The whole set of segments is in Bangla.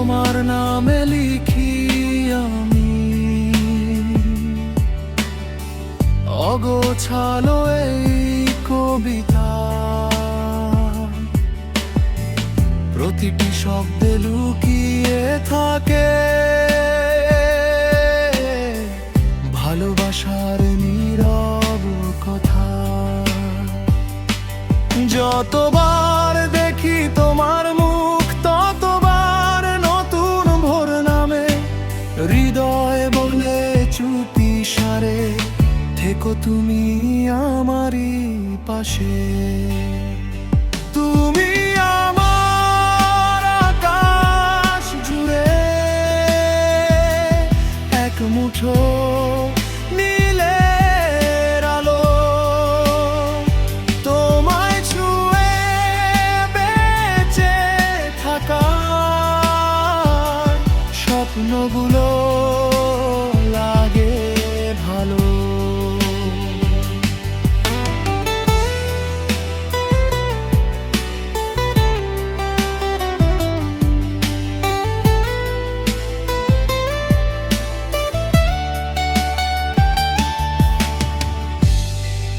তোমার নামে লিখি আমি অগোছালো এই কবিতা। প্রতিটি শব্দে লুকিয়ে থাকে ভালোবাসার নীরব কথা। যতবার দেখি তোমার মুখ ততবার নতুন ভোর নামে। হৃদয় বলে চুপি সারে থেকো তুমি আমারই পাশে। তুমি আমার আকাশ জুড়ে এক মুঠো নীলের আলো। তোমায় ছুঁয়ে বেঁচে থাকার স্বপ্নগুলো লাগে ভালো।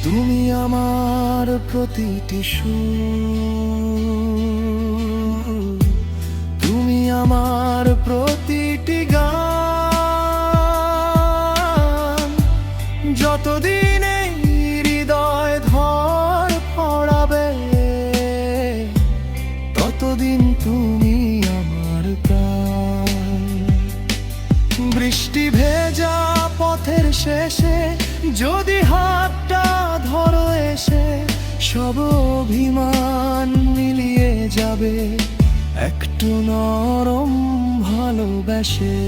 তুমি আমার প্রতিটি সুর, তুমি আমার প্রতিটি গান। যতদিন এই হৃদয় ধর পড়াবে ততদিন তুমি আমার প্রাণ। বৃষ্টি ভেজা পথের শেষে যদি হাতটা ধরো এসে, সব অভিমান মিলিয়ে যাবে একটু নরম ভালোবেসে।